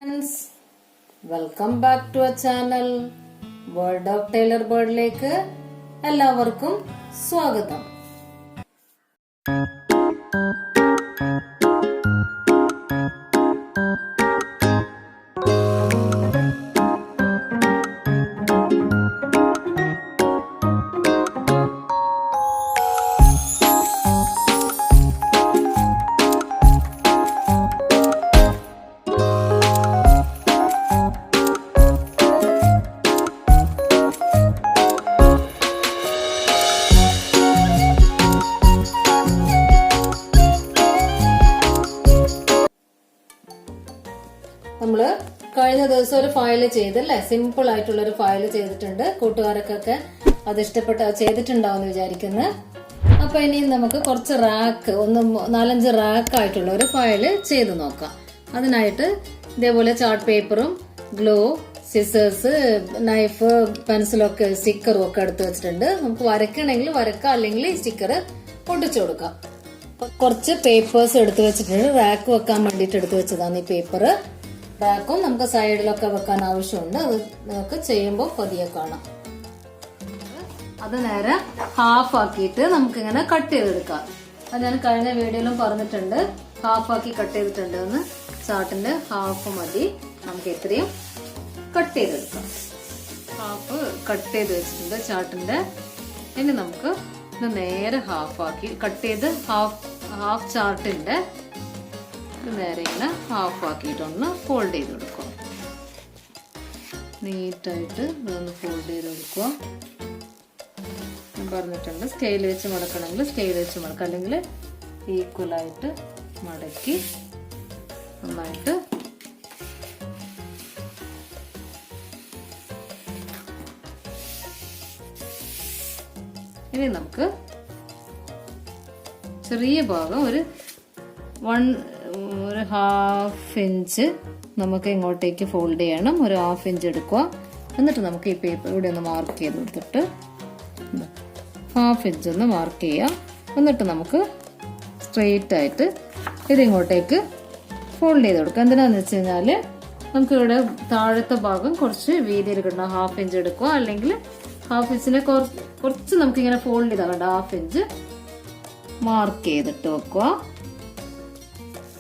Friends, welcome back to our channel. Word of Taylor Birdലേക്ക് എല്ലാവർക്കും സ്വാഗതം. നമ്മള് കഴിഞ്ഞ ദിവസം ഒരു ഫയല് ചെയ്തല്ലേ, സിമ്പിൾ ആയിട്ടുള്ള ഒരു ഫയല് ചെയ്തിട്ടുണ്ട്. കൂട്ടുകാർക്കൊക്കെ അത് ഇഷ്ടപ്പെട്ട് ചെയ്തിട്ടുണ്ടാവും വിചാരിക്കുന്നു. അപ്പൊ ഇനി നമുക്ക് കുറച്ച് റാക്ക്, 4-5 റാക്ക് ആയിട്ടുള്ള ഒരു ഫയല് ചെയ്ത് നോക്കാം. അതിനായിട്ട് ഇതേപോലെ ചാർട്ട് പേപ്പറും ഗ്ലൂ, സിസേഴ്സ്, നൈഫ്, പെൻസിലൊക്കെ സ്റ്റിക്കറും ഒക്കെ എടുത്ത് വെച്ചിട്ടുണ്ട്. നമുക്ക് വരയ്ക്കണമെങ്കിൽ വരക്കാം, അല്ലെങ്കിൽ സ്റ്റിക്കർ ഒട്ടിച്ചു കൊടുക്കാം. കുറച്ച് പേപ്പേഴ്സ് എടുത്ത് വെച്ചിട്ടുണ്ട്. റാക്ക് വെക്കാൻ വേണ്ടിയിട്ട് എടുത്ത് വെച്ചതാണ് ഈ പേപ്പർ. റാക്കും നമുക്ക് സൈഡിലൊക്കെ വെക്കാൻ ആവശ്യമുണ്ട്. അത് നമുക്ക് ചെയ്യുമ്പോൾ പതിയെ കാണാം. അത് നേരെ ഹാഫ് ആക്കിയിട്ട് നമുക്ക് ഇങ്ങനെ കട്ട് ചെയ്തെടുക്കാം. അത് ഞാൻ കഴിഞ്ഞ വീഡിയോയിലും പറഞ്ഞിട്ടുണ്ട്, ഹാഫ് ആക്കി കട്ട് ചെയ്തിട്ടുണ്ട് എന്ന്. ചാർട്ടിന്റെ ഹാഫ് മതി, നമുക്ക് എത്രയും കട്ട് ചെയ്തെടുക്കാം. ഹാഫ് കട്ട് ചെയ്ത് വെച്ചിട്ടുണ്ട് ചാർട്ടിന്റെ. ഇനി നമുക്ക് ഇത് നേരെ ഹാഫ് ആക്കി കട്ട് ചെയ്ത് ഹാഫ് ചാർട്ടിന്റെ നേരെ ഇങ്ങനെ ഹാഫ് ആക്കിയിട്ടൊന്ന് ഫോൾഡ് ചെയ്ത് കൊടുക്കുക. നീറ്റായിട്ട് ഇതൊന്ന് ഫോൾഡ് ചെയ്ത് കൊടുക്കുക. ഞാൻ പറഞ്ഞിട്ടുണ്ട്, സ്കെയിൽ വെച്ച് മടക്കണമെങ്കിൽ സ്കെയിൽ വെച്ച് മടക്കുക, അല്ലെങ്കിൽ ഈക്വലായിട്ട് മടക്കി നന്നായിട്ട് ഇനി നമുക്ക് ചെറിയ ഭാഗം ഒരു 1/2 ഇഞ്ച് നമുക്ക് ഇങ്ങോട്ടേക്ക് ഫോൾഡ് ചെയ്യണം. ഒരു 1/2 ഇഞ്ച് എടുക്കുക. എന്നിട്ട് നമുക്ക് ഈ പേപ്പർ ഇവിടെ ഒന്ന് മാർക്ക് ചെയ്ത് കൊടുത്തിട്ട് 1/2 ഇഞ്ച് ഒന്ന് മാർക്ക് ചെയ്യാം. എന്നിട്ട് നമുക്ക് സ്ട്രെയിറ്റ് ആയിട്ട് ഇതിങ്ങോട്ടേക്ക് ഫോൾഡ് ചെയ്ത് കൊടുക്കാം. എന്തിനാന്ന് വെച്ച് കഴിഞ്ഞാല് നമുക്ക് ഇവിടെ താഴത്തെ ഭാഗം കുറച്ച് വീതിയിൽ കിട്ടണം. 1/2 ഇഞ്ച് എടുക്കുക, അല്ലെങ്കിൽ 1/2 ഇഞ്ചിനെ കുറച്ച് നമുക്ക് ഇങ്ങനെ ഫോൾഡ് ചെയ്താൽ 1/2 ഇഞ്ച് മാർക്ക് ചെയ്തിട്ട് വെക്കുക.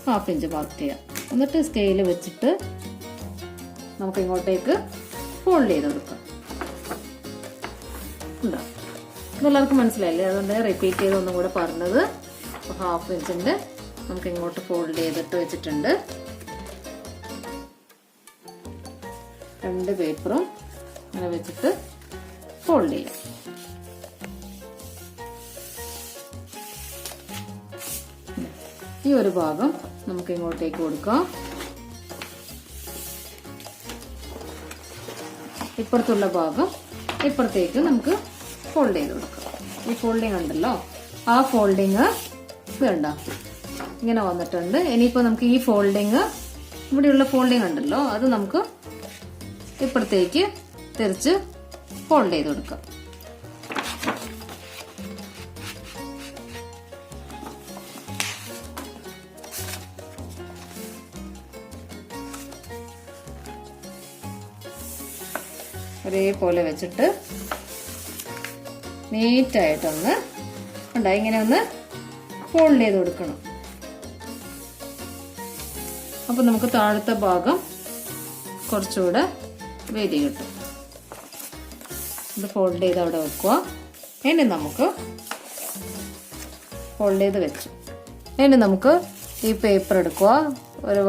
1/2 ഇഞ്ച് മാർക്ക് ചെയ്യാം. എന്നിട്ട് സ്കെയിൽ വെച്ചിട്ട് നമുക്ക് ഇങ്ങോട്ടേക്ക് ഫോൾഡ് ചെയ്ത് കൊടുക്കാം. ഇതെല്ലാവർക്കും മനസ്സിലായില്ലേ? അതുകൊണ്ട് റിപ്പീറ്റ് ചെയ്ത് ഒന്നും കൂടെ പറഞ്ഞത്. 1/2 ഇഞ്ചിന്റെ നമുക്ക് ഇങ്ങോട്ട് ഫോൾഡ് ചെയ്തിട്ട് വെച്ചിട്ടുണ്ട്. 2 പേപ്പറും അങ്ങനെ വെച്ചിട്ട് ഫോൾഡ് ചെയ്യാം. ഈ ഒരു ഭാഗം നമുക്ക് ഇങ്ങോട്ടേക്ക് കൊടുക്കാം. ഇപ്പുറത്തുള്ള ഭാഗം ഇപ്പുറത്തേക്ക് നമുക്ക് ഫോൾഡ് ചെയ്ത് കൊടുക്കാം. ഈ ഫോൾഡിങ് ഉണ്ടല്ലോ, ആ ഫോൾഡിങ് വേണ്ട ഇങ്ങനെ വന്നിട്ടുണ്ട്. ഇനിയിപ്പോ നമുക്ക് ഈ ഫോൾഡിങ്, ഇവിടെയുള്ള ഫോൾഡിങ് ഉണ്ടല്ലോ, അത് നമുക്ക് ഇപ്പുറത്തേക്ക് തിരിച്ച് ഫോൾഡ് ചെയ്ത് കൊടുക്കാം. ഒരേപോലെ വെച്ചിട്ട് നീറ്റായിട്ടൊന്ന് ഇങ്ങനെ ഒന്ന് ഫോൾഡ് ചെയ്ത് കൊടുക്കണം. അപ്പൊ നമുക്ക് താഴത്തെ ഭാഗം കുറച്ചുകൂടെ വീതി കിട്ടും. ഇത് ഫോൾഡ് ചെയ്ത് അവിടെ വെക്കുക. ഇനി നമുക്ക് ഫോൾഡ് ചെയ്ത് വെച്ചു. ഇനി നമുക്ക് ഈ പേപ്പർ എടുക്കുക. ഒരു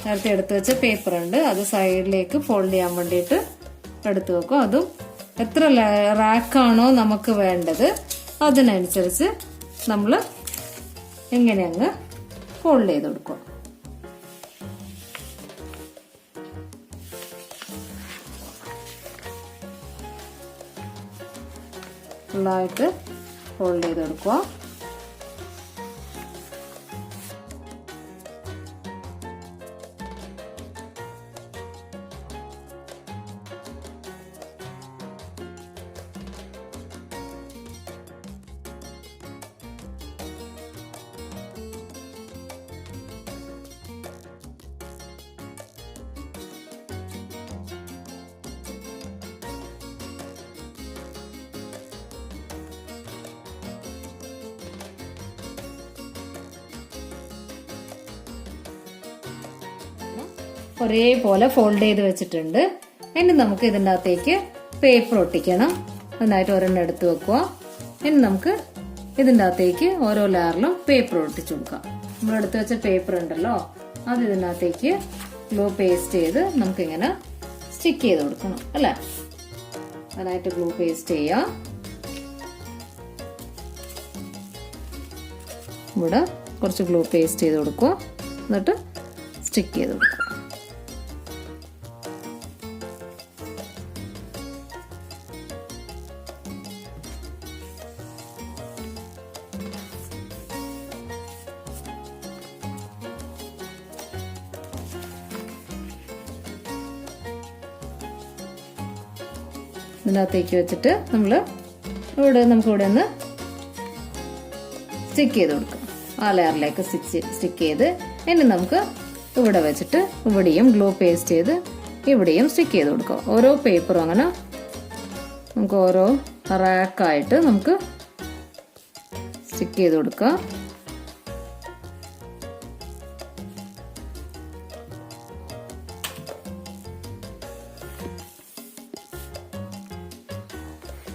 നേരത്തെ എടുത്ത് വെച്ച പേപ്പർ ഉണ്ട്, അത് സൈഡിലേക്ക് ഫോൾഡ് ചെയ്യാൻ വേണ്ടിയിട്ട് എടുത്തു വെക്കും. അതും എത്ര റാക്കാണോ നമുക്ക് വേണ്ടത് അതിനനുസരിച്ച് നമ്മൾ ഇങ്ങനെ അങ്ങ് ഫോൾഡ് ചെയ്ത് കൊടുക്കുക. ഫുള്ളായിട്ട് ഫോൾഡ് ചെയ്ത് കൊടുക്കുക. ഒരേപോലെ ഫോൾഡ് ചെയ്ത് വെച്ചിട്ടുണ്ട്. ഇനി നമുക്ക് ഇതിൻ്റെ അകത്തേക്ക് പേപ്പർ ഒട്ടിക്കണം. അതിനായിട്ട് ഒരെണ്ണം എടുത്ത് വെക്കുക. ഇനി നമുക്ക് ഇതിൻ്റെ അകത്തേക്ക് ഓരോ ലെയറിലും പേപ്പർ ഒട്ടിച്ചു കൊടുക്കാം. നമ്മൾ എടുത്ത് വെച്ച പേപ്പർ ഉണ്ടല്ലോ, അത് ഇതിനകത്തേക്ക് ഗ്ലൂ പേസ്റ്റ് ചെയ്ത് നമുക്കിങ്ങനെ സ്റ്റിക്ക് ചെയ്ത് കൊടുക്കണം അല്ലേ. അതിനായിട്ട് ഗ്ലൂ പേസ്റ്റ് ചെയ്യാം. ഇവിടെ കുറച്ച് ഗ്ലൂ പേസ്റ്റ് ചെയ്ത് കൊടുക്കുക. എന്നിട്ട് സ്റ്റിക്ക് ചെയ്ത് കൊടുക്കുക. ഇതിനകത്തേക്ക് വെച്ചിട്ട് നമുക്ക് ഇവിടെ ഒന്ന് സ്റ്റിക്ക് ചെയ്ത് കൊടുക്കാം. ആ ലെയറിലേക്ക് സ്റ്റിക്ക് ചെയ്ത് ഇനി നമുക്ക് ഇവിടെ വെച്ചിട്ട് ഇവിടെയും ഗ്ലൂ പേസ്റ്റ് ചെയ്ത് ഇവിടെയും സ്റ്റിക്ക് ചെയ്ത് കൊടുക്കാം. ഓരോ പേപ്പറും അങ്ങനെ നമുക്ക് ഓരോ റാക്കായിട്ട് നമുക്ക് സ്റ്റിക്ക് ചെയ്ത് കൊടുക്കാം.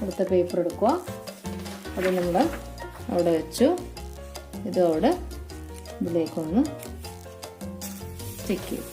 അടുത്ത പേപ്പർ എടുക്കുക. അത് നമ്മൾ അവിടെ വെച്ചു. ഇതോടെ ഇതിലേക്കൊന്ന് സ്റ്റിക്ക് ചെയ്തു.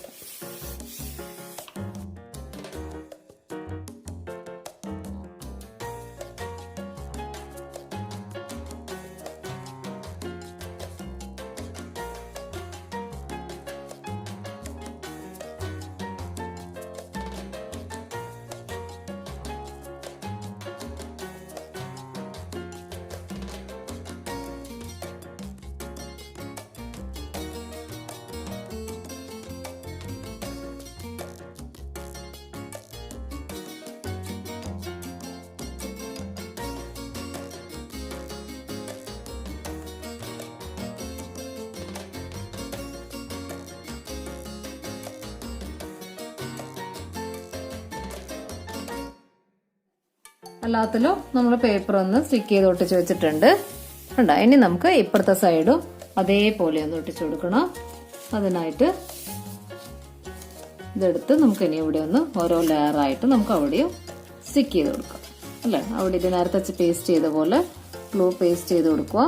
എല്ലാത്തിലും നമ്മൾ പേപ്പർ ഒന്ന് സ്റ്റിക്ക് ചെയ്ത് ഒട്ടിച്ച് വെച്ചിട്ടുണ്ട്. ഉണ്ടോ? ഇനി നമുക്ക് ഇപ്പുറത്തെ സൈഡും അതേപോലെ ഒന്ന് ഒട്ടിച്ചു കൊടുക്കണം. അതിനായിട്ട് ഇതെടുത്ത് നമുക്ക് ഇനി ഇവിടെ ഒന്ന് ഓരോ ലെയറായിട്ട് നമുക്ക് അവിടെയും സ്റ്റിക്ക് ചെയ്ത് കൊടുക്കാം അല്ലേ. അവിടെ ഇത് നേരത്തെ പേസ്റ്റ് ചെയ്ത പോലെ ഗ്ലൂ പേസ്റ്റ് ചെയ്ത് കൊടുക്കുക.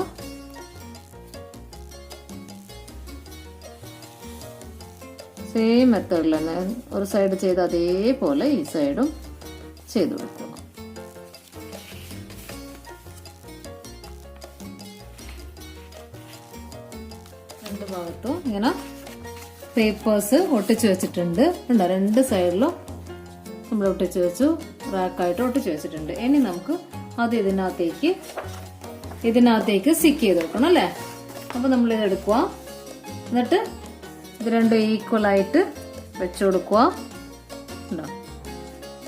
സെയിം മെത്തേഡിൽ തന്നെ ഒരു സൈഡ് ചെയ്ത് അതേപോലെ ഈ സൈഡും ചെയ്ത് കൊടുക്കുക. രണ്ട് ഭാഗത്തും ഇങ്ങനെ പേപ്പേഴ്സ് ഒട്ടിച്ചു വെച്ചിട്ടുണ്ട്. ഉണ്ടോ? രണ്ട് സൈഡിലും നമ്മൾ ഒട്ടിച്ചു വെച്ചു, റാക്കായിട്ട് ഒട്ടിച്ചു വെച്ചിട്ടുണ്ട്. ഇനി നമുക്ക് അത് ഇതിനകത്തേക്ക് സ്റ്റിക്ക് ചെയ്ത് കൊടുക്കണം അല്ലേ. അപ്പൊ നമ്മൾ ഇത് എടുക്കുക. എന്നിട്ട് ഇത് രണ്ടും ഈക്വലായിട്ട് വെച്ചു കൊടുക്കുക. ഉണ്ടോ?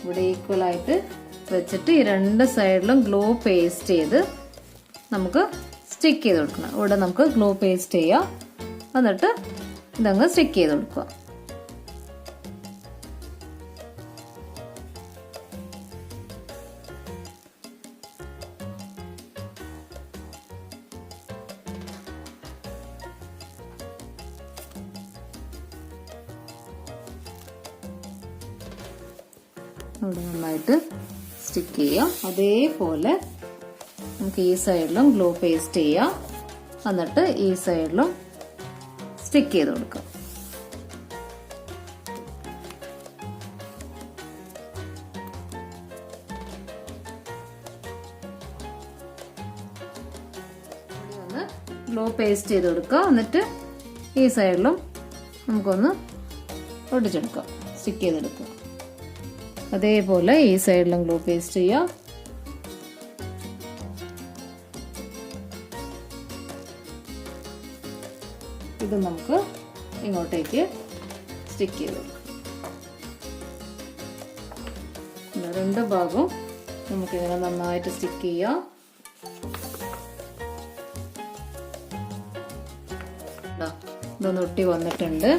ഇവിടെ ഈക്വലായിട്ട് വെച്ചിട്ട് ഈ രണ്ട് സൈഡിലും ഗ്ലൂ പേസ്റ്റ് ചെയ്ത് നമുക്ക് സ്റ്റിക്ക് ചെയ്ത് കൊടുക്കണം. ഇവിടെ നമുക്ക് ഗ്ലൂ പേസ്റ്റ് ചെയ്യാം. എന്നിട്ട് ഇതങ്ങ് സ്റ്റിക്ക് ചെയ്ത് കൊടുക്കുക. ഇവിടെ നന്നായിട്ട് സ്റ്റിക്ക് ചെയ്യാം. അതേപോലെ നമുക്ക് ഈ സൈഡിലും ഗ്ലൂ പേസ്റ്റ് ചെയ്യാം. എന്നിട്ട് ഈ സൈഡിലും സ്റ്റിക്ക് ചെയ്ത് കൊടുക്കാം. ഒന്ന് ഗ്ലൂ പേസ്റ്റ് ചെയ്ത് കൊടുക്കുക. എന്നിട്ട് ഈ സൈഡിലും നമുക്കൊന്ന് ഒട്ടിച്ചെടുക്കാം, സ്റ്റിക്ക് ചെയ്തെടുക്കുക. അതേപോലെ ഈ സൈഡിലും ഗ്ലൂ പേസ്റ്റ് ചെയ്യാം. ഇത് നമുക്ക് ഇങ്ങോട്ടേക്ക് സ്റ്റിക്ക് ചെയ്ത് കൊടുക്കാം. രണ്ട് ഭാഗവും നമുക്കിങ്ങനെ നന്നായിട്ട് സ്റ്റിക്ക് ചെയ്യാം. ഇതൊന്ന് ഒട്ടി വന്നിട്ടുണ്ട്.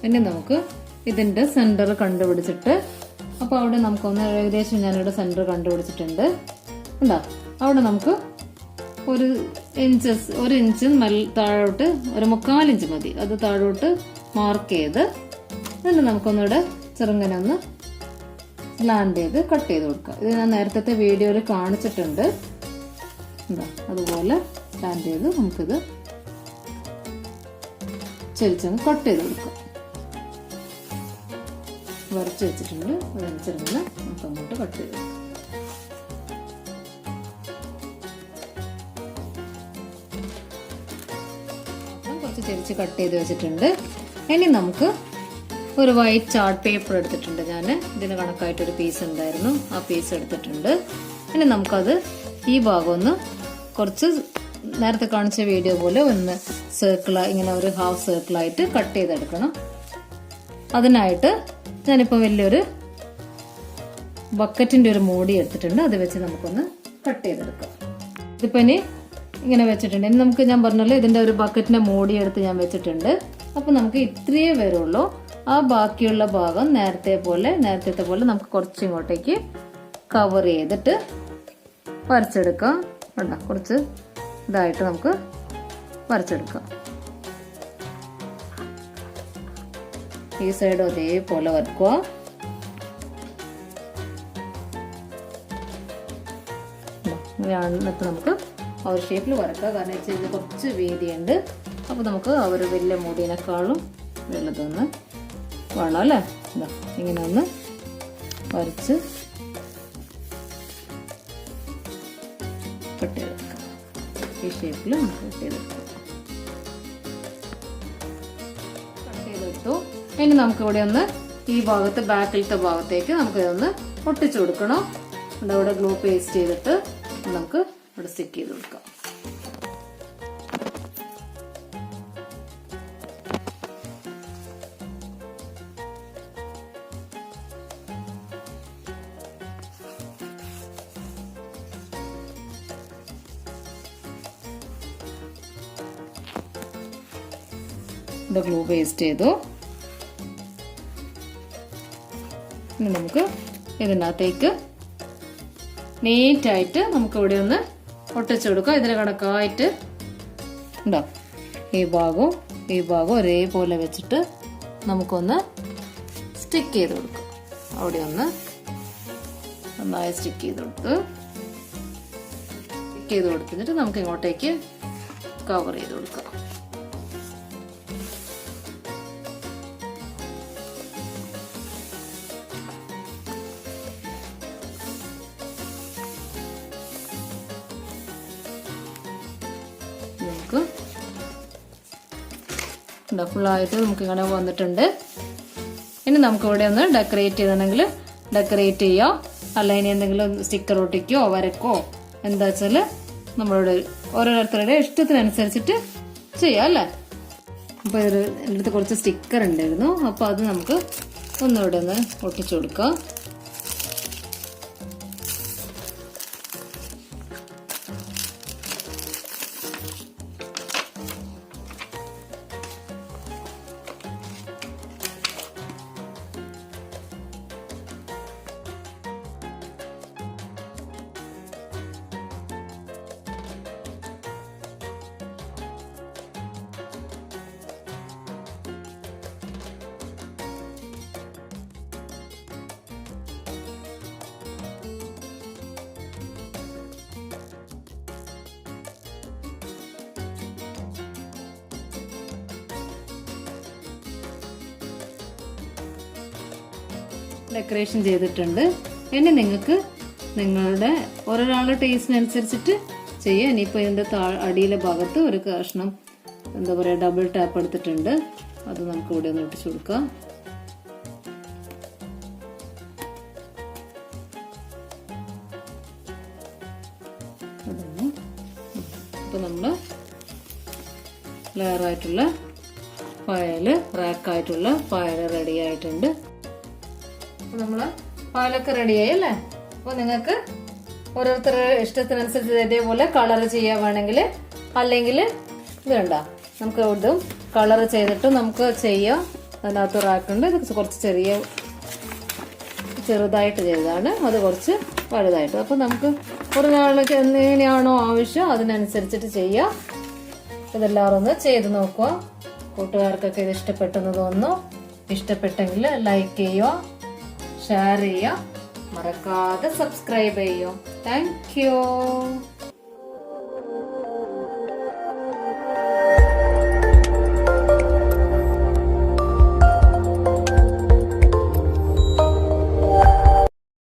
ഇനി നമുക്ക് ഇതിന്റെ സെന്റർ കണ്ടുപിടിച്ചിട്ട്, അപ്പൊ അവിടെ നമുക്കൊന്ന് ഏകദേശം ഞാനിവിടെ സെന്റർ കണ്ടുപിടിച്ചിട്ടുണ്ട്. ഉണ്ടോ? അവിടെ നമുക്ക് ഒരു ഇഞ്ചസ് 1 ഇഞ്ച് താഴോട്ട് 1/4 ഇഞ്ച് മതി, അത് താഴോട്ട് മാർക്ക് ചെയ്ത് എന്നിട്ട് നമുക്കൊന്നുകൂടെ ചെറുങ്ങനെ ഒന്ന് ലാൻഡ് ചെയ്ത് കട്ട് ചെയ്ത് കൊടുക്കാം. ഇത് ഞാൻ നേരത്തെ വീഡിയോയിൽ കാണിച്ചിട്ടുണ്ട്. അതുപോലെ ലാൻഡ് ചെയ്ത് നമുക്കിത് ചെരിച്ചങ്ങ് കട്ട് ചെയ്ത് കൊടുക്കാം. വരച്ച് വെച്ചിട്ടുണ്ട്, അതനുസരിച്ച് നമുക്ക് അങ്ങോട്ട് കട്ട് ചെയ്ത് കൊടുക്കാം. കുറച്ച് ചെരിച്ച് കട്ട് ചെയ്ത് വെച്ചിട്ടുണ്ട്. ഇനി നമുക്ക് ഒരു വൈറ്റ് ചാർട്ട് പേപ്പർ എടുത്തിട്ടുണ്ട്. ഞാൻ ഇതിന് കണക്കായിട്ടൊരു പീസ് ഉണ്ടായിരുന്നു, ആ പീസ് എടുത്തിട്ടുണ്ട്. ഇനി നമുക്കത് ഈ ഭാഗം ഒന്ന് കുറച്ച് നേരത്തെ കാണിച്ച വീഡിയോ പോലെ ഒന്ന് ഇങ്ങനെ ഒരു ഹാഫ് സർക്കിളായിട്ട് കട്ട് ചെയ്തെടുക്കണം. അതിനായിട്ട് ഞാനിപ്പോൾ വലിയൊരു ബക്കറ്റിന്റെ ഒരു മൂടി എടുത്തിട്ടുണ്ട്, അത് വെച്ച് നമുക്കൊന്ന് കട്ട് ചെയ്തെടുക്കാം. ഇതിപ്പോൾ ഇനി ഇങ്ങനെ വെച്ചിട്ടുണ്ട്. ഇനി നമുക്ക് ഞാൻ പറഞ്ഞല്ലോ ഇതിന്റെ ഒരു ബക്കറ്റിന്റെ മൂടി എടുത്ത് ഞാൻ വെച്ചിട്ടുണ്ട്. അപ്പൊ നമുക്ക് ഇത്രയേ വരുള്ളൂ. ആ ബാക്കിയുള്ള ഭാഗം നേരത്തെ പോലെ നമുക്ക് കുറച്ചിങ്ങോട്ടേക്ക് കവർ ചെയ്തിട്ട് വരച്ചെടുക്കാം. കണ്ടോ, കുറച്ച് ഇതായിട്ട് നമുക്ക് വരച്ചെടുക്കാം. ഈ സൈഡ് അതേപോലെ വരക്കുക. എന്നിട്ട് നമുക്ക് ആ ഒരു ഷേപ്പിൽ വരക്കാം. കാരണം ഇത് കുറച്ച് വീതിയുണ്ട്. അപ്പൊ നമുക്ക് ആ ഒരു വലിയ മൂടിനേക്കാളും വലുതൊന്ന് വേണം അല്ലേ. ഇങ്ങനെ ഒന്ന് വരച്ച് കട്ട് ചെയ്തെടുക്കാം. ഈ ഷേപ്പിൽ നമുക്ക് കട്ട് ചെയ്തെടുക്കാം. കട്ട് ചെയ്തെടുത്തു. ഇനി നമുക്ക് ഇവിടെ ഒന്ന് ഈ ഭാഗത്ത് ബാക്കിലത്തെ ഭാഗത്തേക്ക് നമുക്ക് ഇതൊന്ന് ഒട്ടിച്ചു കൊടുക്കണം. അവിടെ ഗ്ലൂ പേസ്റ്റ് ചെയ്തിട്ട് നമുക്ക് ഇവിടെ സ്റ്റിക്ക് ചെയ്ത് കൊടുക്കാം. ഗ്ലൂ പേസ്റ്റ് ചെയ്തു. ഇനി നമുക്ക് ഇതിനകത്തേക്ക് നീറ്റായിട്ട് നമുക്ക് ഇവിടെ ഒന്ന് ഒട്ടിച്ചു കൊടുക്കാം. ഇതിന് കണക്കായിട്ട് ഉണ്ടോ, ഈ ഭാഗവും ഒരേപോലെ വെച്ചിട്ട് നമുക്കൊന്ന് സ്റ്റിക്ക് ചെയ്ത് കൊടുക്കാം. അവിടെ ഒന്ന് നന്നായി സ്റ്റിക്ക് ചെയ്ത് കൊടുത്തിട്ട് നമുക്ക് ഇങ്ങോട്ടേക്ക് കവർ ചെയ്ത് കൊടുക്കാം. ഫുള്ളായിട്ട് നമുക്ക് ഇങ്ങനെ വന്നിട്ടുണ്ട്. ഇനി നമുക്ക് ഇവിടെ ഒന്ന് ഡെക്കറേറ്റ് ചെയ്തിട്ടുണ്ടെങ്കിൽ ഡെക്കറേറ്റ് ചെയ്യാം. അല്ല ഇനി എന്തെങ്കിലും സ്റ്റിക്കർ ഒട്ടിക്കോ വരക്കോ എന്താ വെച്ചാൽ നമ്മളോട് ഓരോരുത്തരുടെ ഇഷ്ടത്തിനനുസരിച്ചിട്ട് ചെയ്യാം അല്ലേ. അപ്പോൾ എൻ്റെ അടുത്ത് കുറച്ച് സ്റ്റിക്കർ ഉണ്ടായിരുന്നു. അപ്പോൾ അത് നമുക്ക് ഒന്നിവിടെ ഒന്ന് ഒട്ടിച്ചു കൊടുക്കാം. ഡെക്കറേഷൻ ചെയ്തിട്ടുണ്ട്. ഇനി നിങ്ങൾക്ക് നിങ്ങളുടെ ഒരാളുടെ ടേസ്റ്റിനനുസരിച്ചിട്ട് ചെയ്യാം. ഇനിയിപ്പോൾ ഇതിൻ്റെ അടിയിലെ ഭാഗത്ത് ഒരു കഷ്ണം എന്താ പറയുക ഡബിൾ ടാപ്പ് എടുത്തിട്ടുണ്ട്, അത് നമുക്ക് ഇവിടെ ഒന്ന് ഒട്ടിച്ചു കൊടുക്കാം. അപ്പോൾ നമ്മൾ ലെയറായിട്ടുള്ള റാക്കായിട്ടുള്ള ഫയൽ റെഡി ആയിട്ടുണ്ട്. നമ്മള് പാലൊക്കെ റെഡിയായി അല്ലേ. അപ്പൊ നിങ്ങൾക്ക് ഓരോരുത്തരുടെ ഇഷ്ടത്തിനനുസരിച്ച് ഇതേപോലെ കളർ ചെയ്യാൻ വേണമെങ്കിൽ, അല്ലെങ്കിൽ ഇത് കണ്ട നമുക്ക് ഇതും കളർ ചെയ്തിട്ട് നമുക്ക് ചെയ്യാം. അതിനകത്ത് റാക്കുണ്ട്. ഇത് കുറച്ച് ചെറുതായിട്ട് ചെയ്തതാണ്, അത് കുറച്ച് വലുതായിട്ട്. അപ്പൊ നമുക്ക് ഒരാൾക്ക് എങ്ങനെയാണോ ആവശ്യം അതിനനുസരിച്ചിട്ട് ചെയ്യാം. ഇതെല്ലാവരും ഒന്ന് ചെയ്ത് നോക്കുക. കൂട്ടുകാർക്കൊക്കെ ഇത് ഇഷ്ടപ്പെട്ടെന്ന് തോന്നുന്നു. ഇഷ്ടപ്പെട്ടെങ്കിൽ ലൈക്ക് ചെയ്യുക, ഷെയർ ചെയ്യുക, മറക്കാതെ സബ്സ്ക്രൈബ് ചെയ്യുക. Thank you.